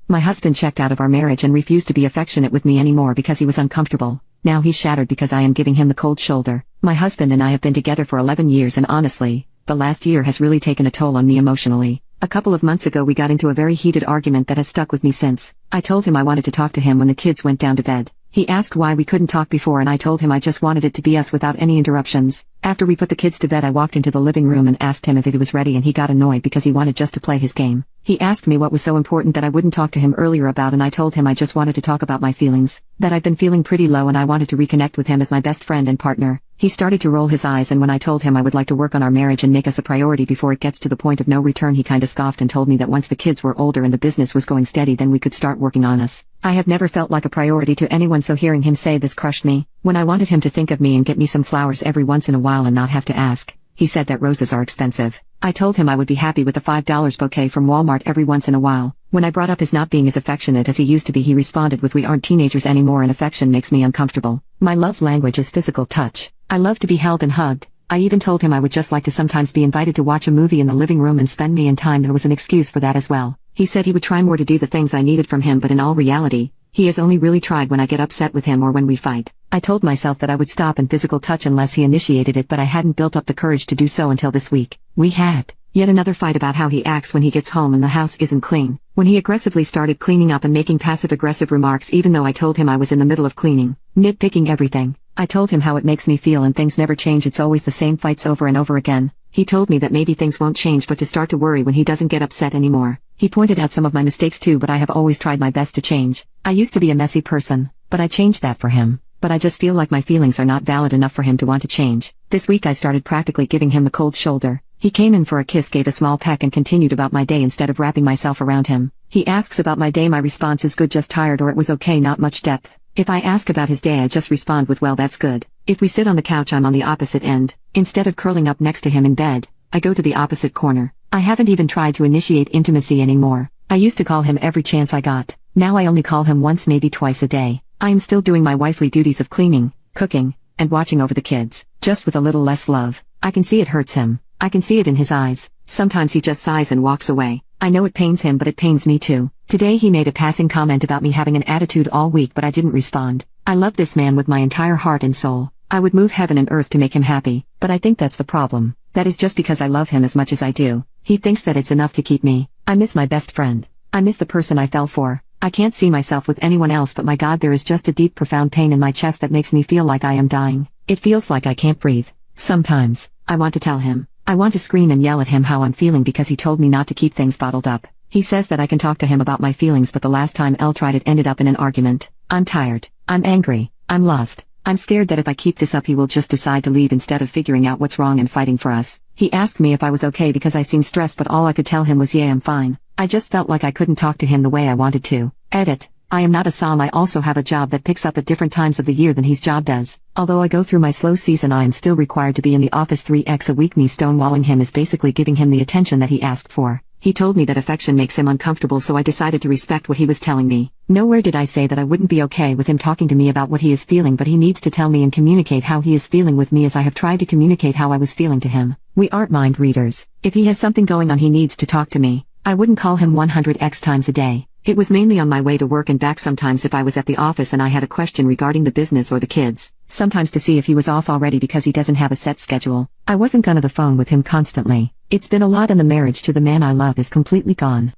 My husband checked out of our marriage and refused to be affectionate with me anymore because he was uncomfortable. Now he's shattered because I am giving him the cold shoulder. My husband and I have been together for 11 years and honestly, the last year has really taken a toll on me emotionally. A couple of months ago we got into a very heated argument that has stuck with me since. I told him I wanted to talk to him when the kids went down to bed. He asked why we couldn't talk before and I told him I just wanted it to be us without any interruptions. After we put the kids to bed I walked into the living room and asked him if he was ready and he got annoyed because he wanted just to play his game. He asked me what was so important that I wouldn't talk to him earlier about and I told him I just wanted to talk about my feelings, that I've been feeling pretty low and I wanted to reconnect with him as my best friend and partner. He started to roll his eyes and when I told him I would like to work on our marriage and make us a priority before it gets to the point of no return he kinda scoffed and told me that once the kids were older and the business was going steady then we could start working on us. I have never felt like a priority to anyone so hearing him say this crushed me. When I wanted him to think of me and get me some flowers every once in a while and not have to ask, he said that roses are expensive. I told him I would be happy with a $5 bouquet from Walmart every once in a while. When I brought up his not being as affectionate as he used to be he responded with we aren't teenagers anymore and affection makes me uncomfortable. My love language is physical touch. I love to be held and hugged. I even told him I would just like to sometimes be invited to watch a movie in the living room and spend me and time. There was an excuse for that as well. He said he would try more to do the things I needed from him but in all reality, he has only really tried when I get upset with him or when we fight. I told myself that I would stop in physical touch unless he initiated it but I hadn't built up the courage to do so until this week. We had yet another fight about how he acts when he gets home and the house isn't clean. When he aggressively started cleaning up and making passive-aggressive remarks even though I told him I was in the middle of cleaning, nitpicking everything. I told him how it makes me feel and things never change, it's always the same fights over and over again. He told me that maybe things won't change but to start to worry when he doesn't get upset anymore. He pointed out some of my mistakes too but I have always tried my best to change. I used to be a messy person, but I changed that for him. But I just feel like my feelings are not valid enough for him to want to change. This week I started practically giving him the cold shoulder. He came in for a kiss, gave a small peck and continued about my day instead of wrapping myself around him. He asks about my day, my response is good, just tired, or it was okay, not much depth. If I ask about his day I just respond with well that's good. If we sit on the couch I'm on the opposite end. Instead of curling up next to him in bed, I go to the opposite corner. I haven't even tried to initiate intimacy anymore. I used to call him every chance I got. Now I only call him once, maybe twice a day. I am still doing my wifely duties of cleaning, cooking, and watching over the kids, just with a little less love. I can see it hurts him. I can see it in his eyes. Sometimes he just sighs and walks away. I know it pains him but it pains me too. Today he made a passing comment about me having an attitude all week but I didn't respond. I love this man with my entire heart and soul. I would move heaven and earth to make him happy, but I think that's the problem. That is just because I love him as much as I do. He thinks that it's enough to keep me. I miss my best friend. I miss the person I fell for. I can't see myself with anyone else but my God, there is just a deep profound pain in my chest that makes me feel like I am dying. It feels like I can't breathe. Sometimes, I want to tell him. I want to scream and yell at him how I'm feeling because he told me not to keep things bottled up. He says that I can talk to him about my feelings but the last time Elle tried it ended up in an argument. I'm tired. I'm angry. I'm lost. I'm scared that if I keep this up he will just decide to leave instead of figuring out what's wrong and fighting for us. He asked me if I was okay because I seemed stressed but all I could tell him was yeah I'm fine. I just felt like I couldn't talk to him the way I wanted to. Edit. I am not a som. I also have a job that picks up at different times of the year than his job does. Although I go through my slow season I am still required to be in the office 3x a week. Me stonewalling him is basically giving him the attention that he asked for. He told me that affection makes him uncomfortable so I decided to respect what he was telling me. Nowhere did I say that I wouldn't be okay with him talking to me about what he is feeling but he needs to tell me and communicate how he is feeling with me as I have tried to communicate how I was feeling to him. We aren't mind readers. If he has something going on he needs to talk to me. I wouldn't call him 100x times a day. It was mainly on my way to work and back, sometimes if I was at the office and I had a question regarding the business or the kids, sometimes to see if he was off already because he doesn't have a set schedule. I wasn't gonna the phone with him constantly. It's been a lot and the marriage to the man I love is completely gone.